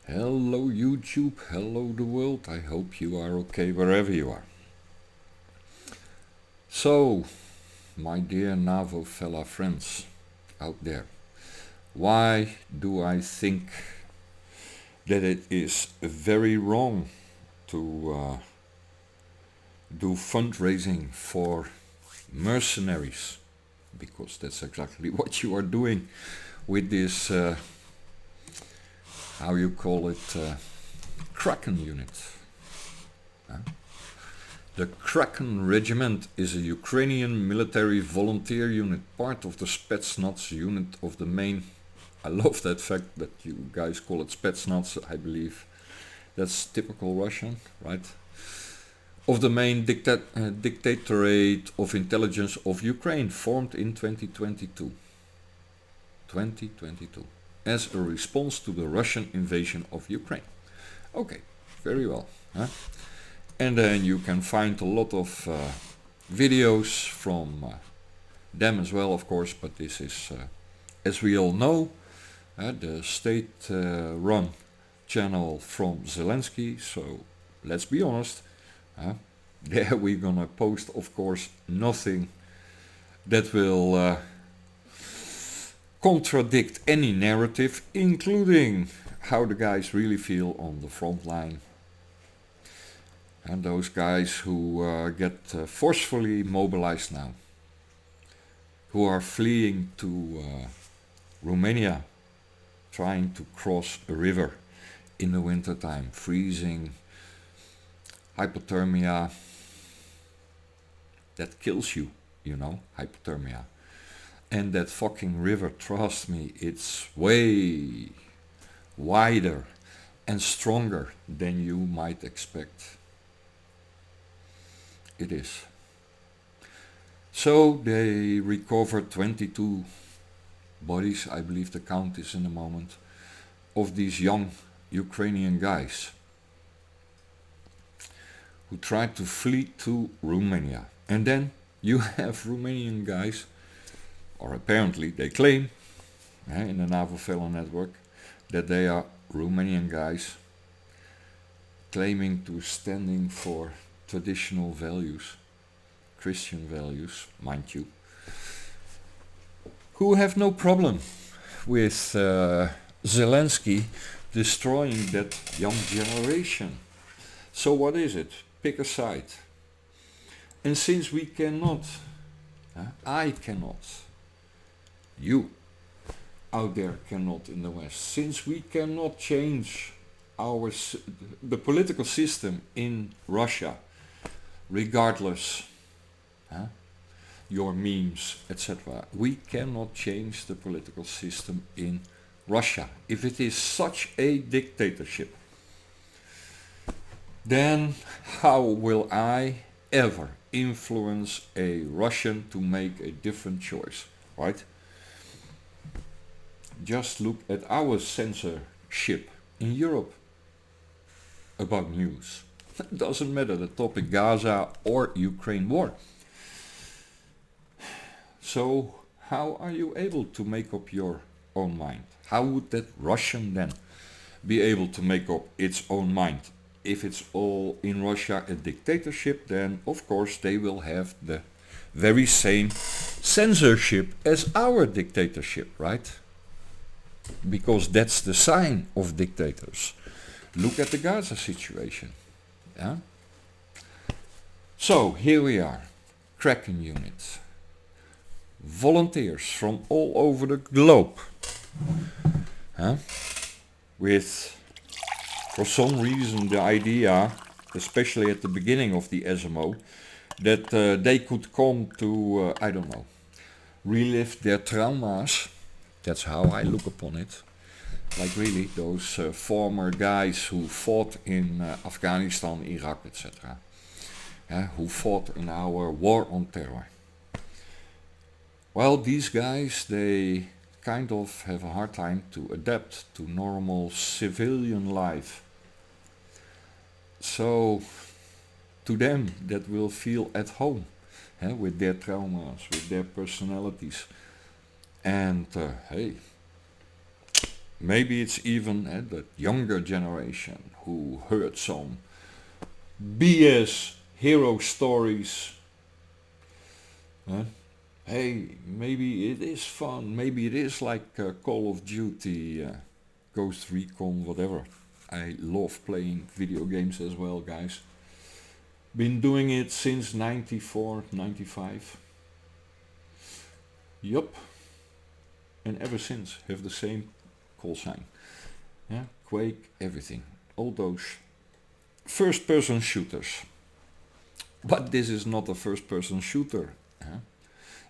Hello YouTube, hello the world, I hope you are okay wherever you are. So, my dear NAVO fella friends out there, why do I think that it is very wrong to do fundraising for mercenaries? Because that's exactly what you are doing with this, how you call it, Kraken unit. The Kraken regiment is a Ukrainian military volunteer unit, part of the Spetsnaz unit of the main. I love that fact that you guys call it Spetsnaz, I believe. That's typical Russian, right? Of the main Dictatorate of Intelligence of Ukraine, formed in 2022. 2022. As a response to the Russian invasion of Ukraine. Okay, very well. Huh? And then you can find a lot of videos from them as well, of course, but this is, as we all know, the state-run channel from Zelensky, so let's be honest, there we're gonna post, of course, nothing that will contradict any narrative, including how the guys really feel on the front line. And those guys who get forcefully mobilized now, who are fleeing to Romania, trying to cross a river in the wintertime, freezing, hypothermia, that kills you, you know, hypothermia. And that fucking river, trust me, it's way wider and stronger than you might expect. It is. So they recovered 22 bodies, I believe the count is in a moment, of these young Ukrainian guys who tried to flee to Romania. And then you have Romanian guys, or apparently they claim, in the NAVO fellow network, that they are Romanian guys claiming to standing for traditional values, Christian values, mind you, who have no problem with Zelensky destroying that young generation. So what is it? Pick a side. And since we cannot, I cannot, you out there cannot in the West, since we cannot change the political system in Russia, regardless your memes, etc. We cannot change the political system in Russia. If it is such a dictatorship, then how will I ever influence a Russian to make a different choice, right? Just look at our censorship in Europe about news. It doesn't matter the topic, Gaza or Ukraine war. So how are you able to make up your own mind? How would that Russian then be able to make up its own mind? If it's all in Russia a dictatorship, then of course they will have the very same censorship as our dictatorship, right? Because that's the sign of dictators. Look at the Gaza situation. Yeah? So here we are, Kraken unit. Volunteers from all over the globe. With, for some reason, the idea, especially at the beginning of the SMO, that they could come to, I don't know, relive their traumas. That's how I look upon it. Like really, those former guys who fought in Afghanistan, Iraq, etc. Who fought in our war on terror. Well, these guys, they kind of have a hard time to adapt to normal civilian life. So, to them, that will feel at home with their traumas, with their personalities. And hey, maybe it's even the younger generation who heard some BS hero stories. Huh? Hey, maybe it is fun. Maybe it is like Call of Duty, Ghost Recon, whatever. I love playing video games as well, guys. Been doing it since 94, 95. Yup. And ever since have the same call sign. Yeah, Quake, everything. All those first person shooters. But this is not a first person shooter. Huh?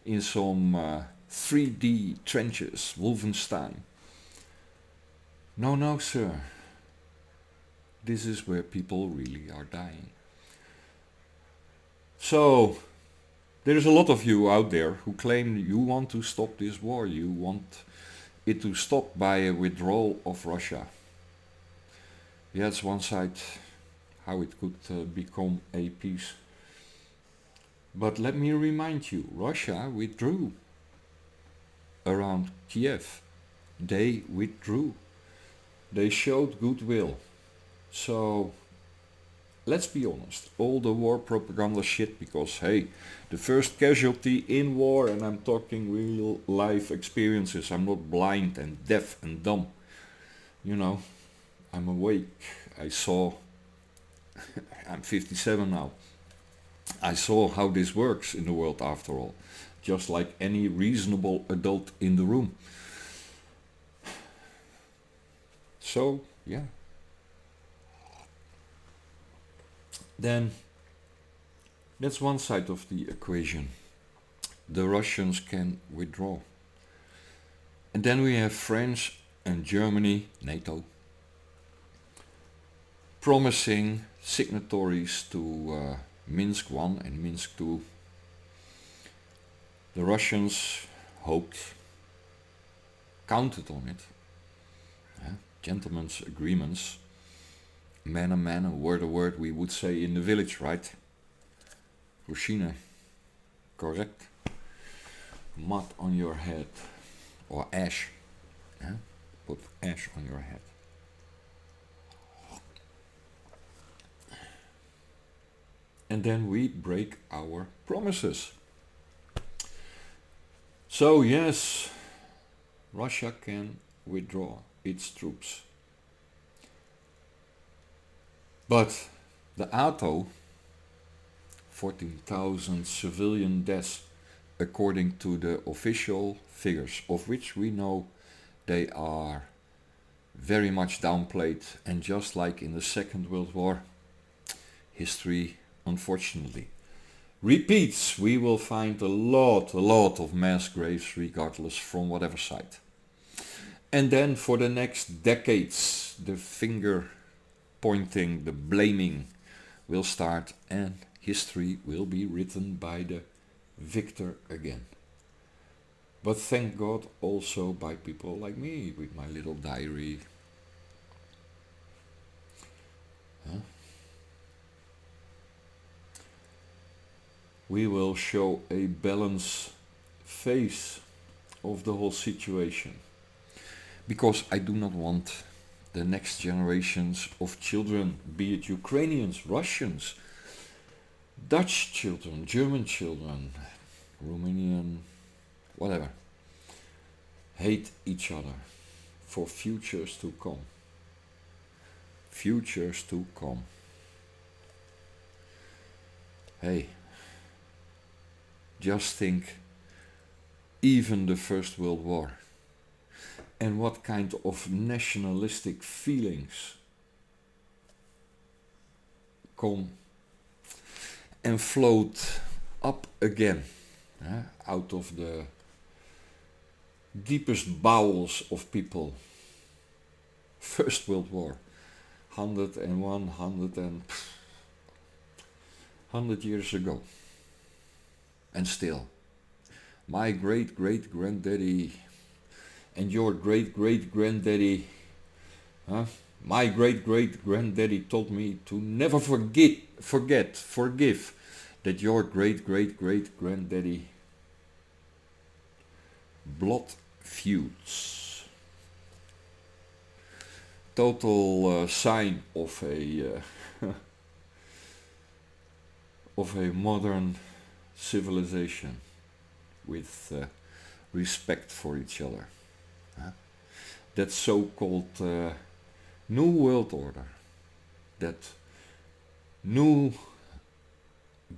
In some 3D trenches, Wolfenstein. No, no, sir. This is where people really are dying. So, there is a lot of you out there who claim you want to stop this war. You want it to stop by a withdrawal of Russia. Yeah, it's one side how it could become a peace. But let me remind you, Russia withdrew around Kiev. They withdrew. They showed goodwill. So, let's be honest, all the war propaganda shit, because hey, the first casualty in war, and I'm talking real life experiences, I'm not blind and deaf and dumb. You know, I'm awake. I saw, I'm 57 now. I saw how this works in the world after all, just like any reasonable adult in the room. So, yeah. Then, that's one side of the equation. The Russians can withdraw. And then we have France and Germany, NATO, promising signatories to Minsk I and Minsk II. The Russians hoped, counted on it. Gentlemen's agreements. Man a man, a word, we would say in the village, right? Rushine, correct? Mud on your head. Or ash. Put ash on your head. And then we break our promises. So yes, Russia can withdraw its troops. But the ATO, 14,000 civilian deaths according to the official figures, of which we know they are very much downplayed, and just like in the Second World War, history unfortunately repeats. We will find a lot of mass graves regardless from whatever side. And then for the next decades, the finger pointing, the blaming will start, and history will be written by the victor again. But thank God also by people like me with my little diary. We will show a balanced face of the whole situation. Because I do not want the next generations of children, be it Ukrainians, Russians, Dutch children, German children, Romanian, whatever, hate each other for futures to come. Futures to come. Hey, just think, even the First World War, and what kind of nationalistic feelings come and float up again out of the deepest bowels of people. First World War, 101, 100 years ago. And still, my great-great-granddaddy and your great-great-granddaddy, my great-great-granddaddy told me to never forgive that your great-great-great-granddaddy blood feuds. total sign of a of a modern civilization with respect for each other. Huh? That so-called New World Order, that new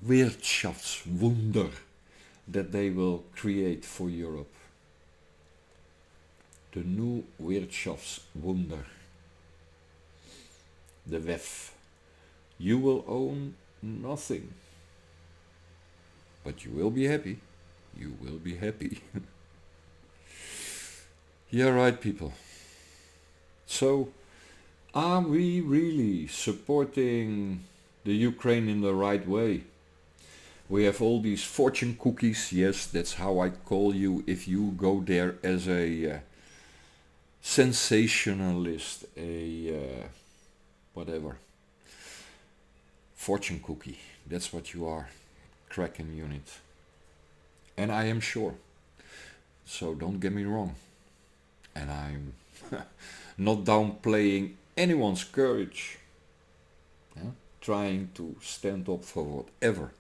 Wirtschaftswunder that they will create for Europe. The new Wirtschaftswunder. The WEF. You will own nothing. But you will be happy. You will be happy. Yeah, right, people. So, are we really supporting the Ukraine in the right way? We have all these fortune cookies. Yes, that's how I call you if you go there as a sensationalist, a whatever. Fortune cookie. That's what you are. Kraken unit. And I am sure. So don't get me wrong. And I'm not downplaying anyone's courage. Yeah? Trying to stand up for whatever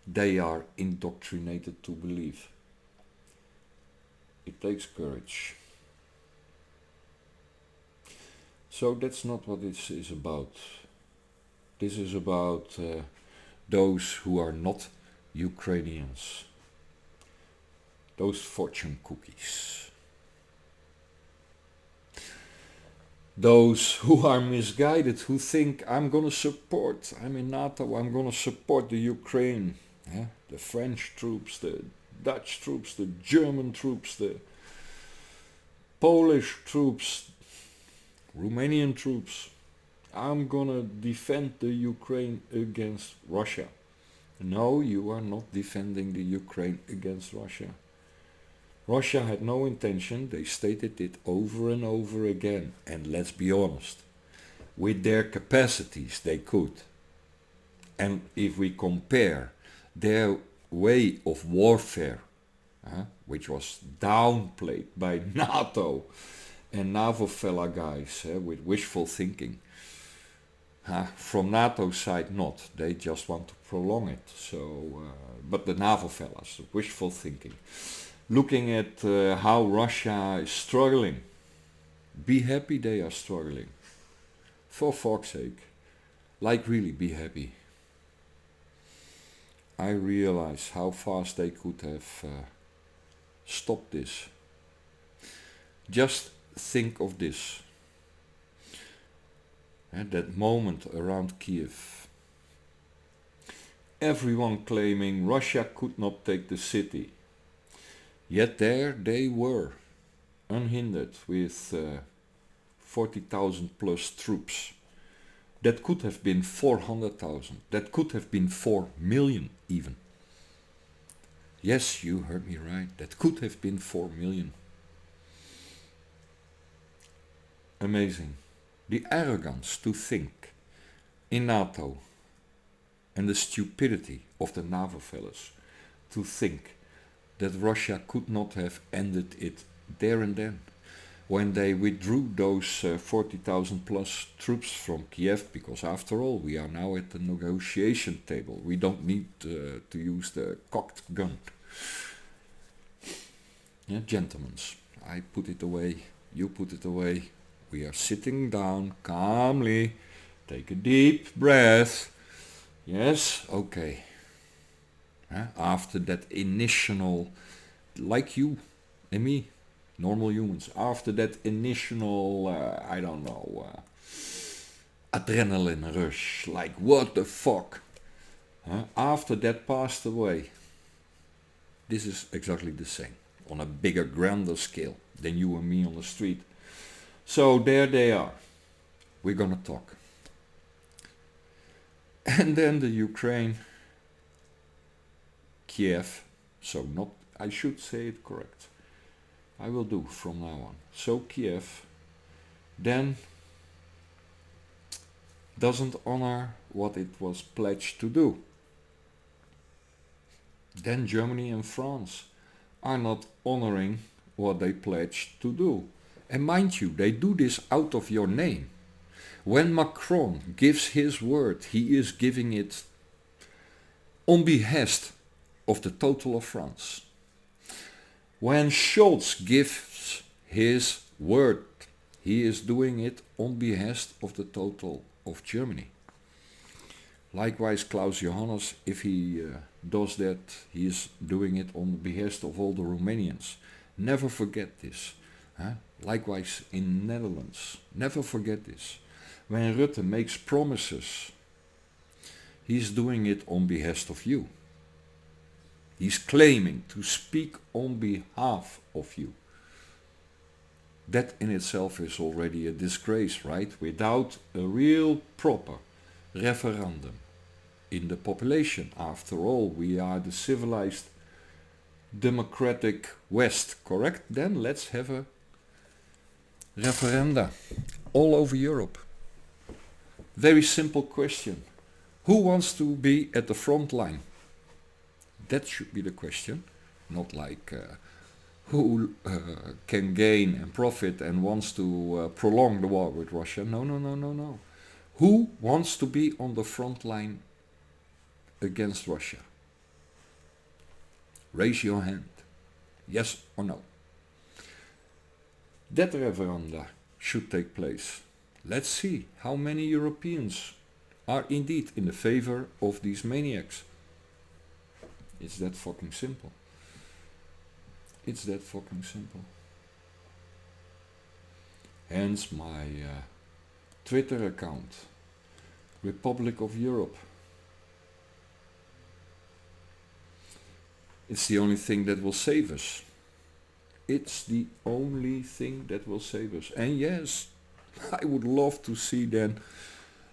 they are indoctrinated to believe. It takes courage. So that's not what this is about. This is about those who are not Ukrainians. Those fortune cookies. Those who are misguided, who think I'm in NATO, I'm gonna support the Ukraine. Yeah? The French troops, the Dutch troops, the German troops, the Polish troops, Romanian troops. I'm gonna defend the Ukraine against Russia. No, you are not defending the Ukraine against Russia. Russia had no intention, they stated it over and over again, and let's be honest, with their capacities they could. And if we compare their way of warfare, which was downplayed by NATO and NAVO-fella guys with wishful thinking, from NATO's side not, they just want to prolong it. So, but the NAVO fellas, wishful thinking. Looking at how Russia is struggling. Be happy they are struggling. For fuck's sake. Like really be happy. I realize how fast they could have stopped this. Just think of this. At that moment around Kiev. Everyone claiming Russia could not take the city. Yet there they were, unhindered with 40,000 plus troops. That could have been 400,000. That could have been 4 million even. Yes, you heard me right. That could have been 4 million. Amazing. The arrogance to think in NATO and the stupidity of the NAVO fellas to think that Russia could not have ended it there and then when they withdrew those 40,000 plus troops from Kiev, because after all we are now at the negotiation table. We don't need to use the cocked gun. Yeah, gentlemen, I put it away, you put it away. We are sitting down calmly. Take a deep breath. Yes, okay. After that initial, like you and me, normal humans, after that initial, adrenaline rush, like what the fuck, after that passed away, this is exactly the same, on a bigger, grander scale than you and me on the street. So there they are. We're gonna talk. And then the Ukraine, Kiev, so not, I should say it correct. I will do from now on. So Kiev then doesn't honor what it was pledged to do. Then Germany and France are not honoring what they pledged to do. And mind you, they do this out of your name. When Macron gives his word, he is giving it on behest of the total of France. When Scholz gives his word, he is doing it on behest of the total of Germany. Likewise, Klaus Johannes, if he does that, he is doing it on behest of all the Romanians. Never forget this. Likewise in Netherlands, never forget this. When Rutte makes promises, he's doing it on behest of you. He's claiming to speak on behalf of you. That in itself is already a disgrace, right? Without a real proper referendum in the population. After all, we are the civilized democratic West, correct? Then let's have a referenda all over Europe. Very simple question. Who wants to be at the front line? That should be the question. Not like who can gain and profit and wants to prolong the war with Russia. No, no, no, no, no. Who wants to be on the front line against Russia? Raise your hand. Yes or no? That referenda should take place. Let's see how many Europeans are indeed in the favor of these maniacs. It's that fucking simple. It's that fucking simple. Hence my Twitter account, Republic of Europe. It's the only thing that will save us. It's the only thing that will save us. And yes, I would love to see then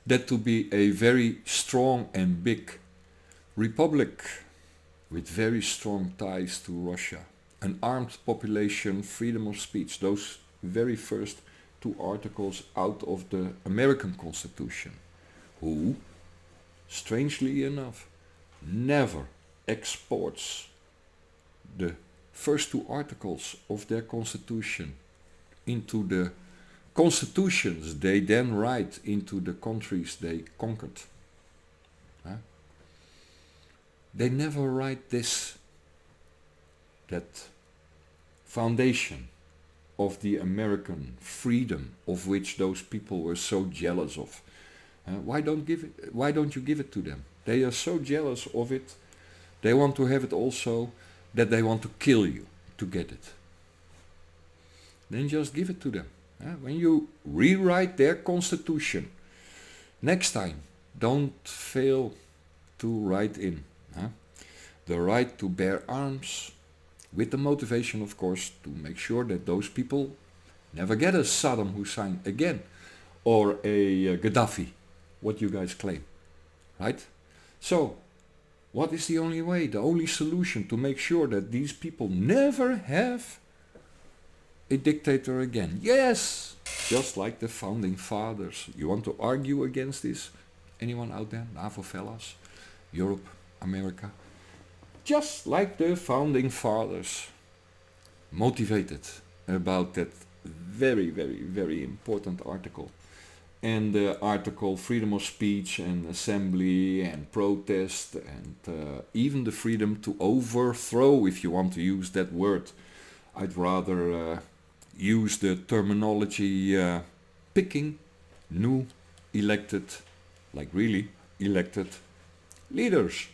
that to be a very strong and big republic with very strong ties to Russia. An armed population, freedom of speech, those very first two articles out of the American Constitution, who, strangely enough, never exports the first two articles of their constitution into the constitutions they then write into the countries they conquered. They never write this, that foundation of the American freedom of which those people were so jealous of. Why don't you give it to them? They are so jealous of it, they want to have it also, that they want to kill you to get it. Then just give it to them. When you rewrite their constitution, next time, don't fail to write in the right to bear arms, with the motivation, of course, to make sure that those people never get a Saddam Hussein again, or a Gaddafi, what you guys claim, right? So, what is the only way, the only solution to make sure that these people never have a dictator again? Yes, just like the founding fathers. You want to argue against this? Anyone out there? NAVO fellas? Europe? America? Just like the founding fathers motivated about that very, very, very important article. And the article freedom of speech and assembly and protest and even the freedom to overthrow, if you want to use that word. I'd rather use the terminology picking new elected, like really elected leaders.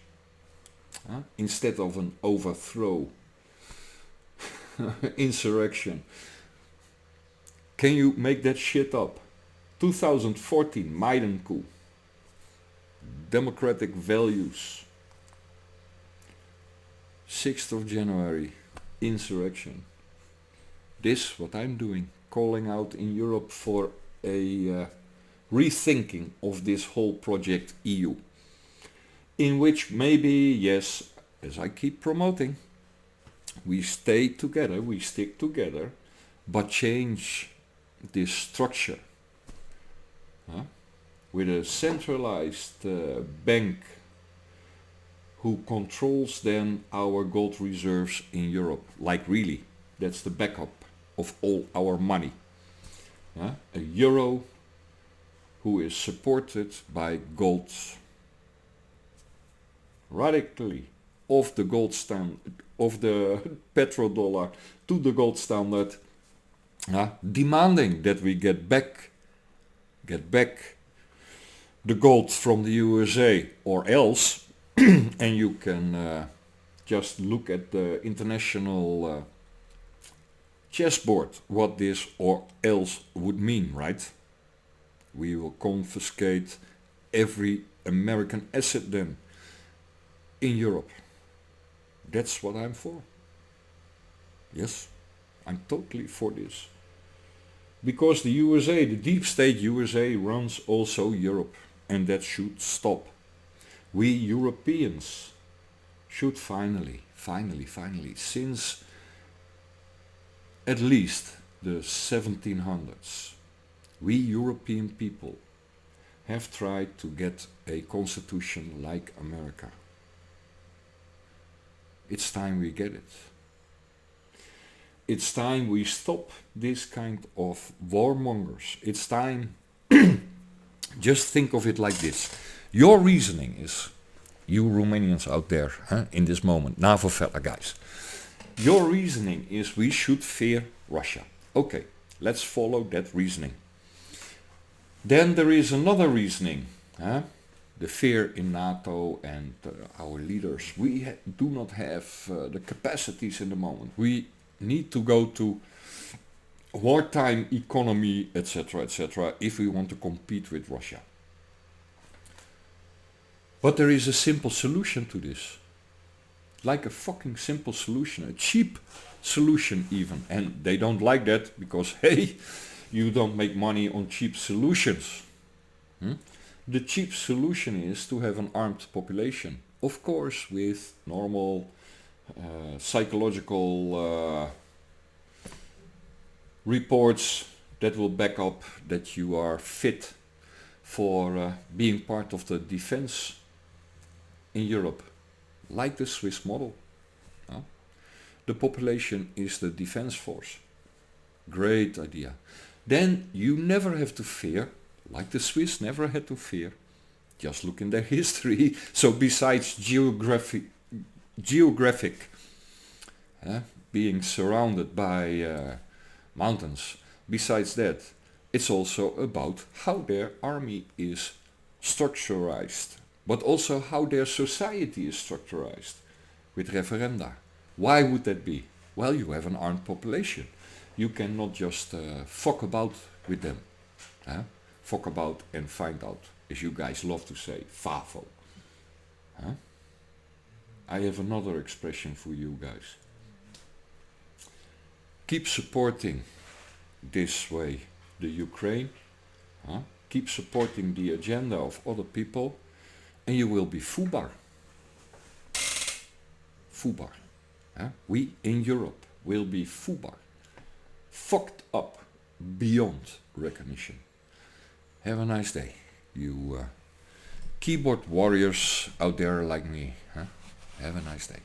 Instead of an overthrow, insurrection. Can you make that shit up? 2014 Maidan coup. Democratic values. 6th of January, insurrection. This, what I'm doing, calling out in Europe for a rethinking of this whole project EU. In which maybe, yes, as I keep promoting, we stay together, we stick together, but change this structure. With a centralized bank who controls then our gold reserves in Europe. Like really, that's the backup of all our money. A euro who is supported by gold, radically of the gold standard, of the petrodollar to the gold standard, demanding that we get back the gold from the USA, or else, and you can just look at the international chessboard what this or else would mean, right? We will confiscate every American asset then in Europe. That's what I'm for. Yes, I'm totally for this. Because the USA, the deep state USA, runs also Europe, and that should stop. We Europeans should finally, since at least the 1700s, we European people have tried to get a constitution like America. It's time we get it. It's time we stop this kind of warmongers. It's time, just think of it like this. Your reasoning is, you Romanians out there in this moment, NAVO fella guys, your reasoning is we should fear Russia. Okay, let's follow that reasoning. Then there is another reasoning, the fear in NATO and our leaders. We do not have the capacities in the moment. We need to go to wartime economy, etc., if we want to compete with Russia. But there is a simple solution to this. Like a fucking simple solution, a cheap solution even. And they don't like that because, hey, you don't make money on cheap solutions. The cheap solution is to have an armed population. Of course, with normal psychological reports that will back up that you are fit for being part of the defense in Europe, like the Swiss model. The population is the defense force. Great idea. Then you never have to fear, like the Swiss never had to fear. Just look in their history. So besides geographic being surrounded by mountains, besides that, it's also about how their army is structurized, but also how their society is structurized with referenda. Why would that be? Well, you have an armed population. You cannot just fuck about with them. Fuck about and find out, as you guys love to say, FAFO. I have another expression for you guys. Keep supporting this way the Ukraine. Keep supporting the agenda of other people, and you will be FUBAR. FUBAR. We in Europe will be FUBAR. Fucked up beyond recognition. Have a nice day, you keyboard warriors out there like me. Have a nice day.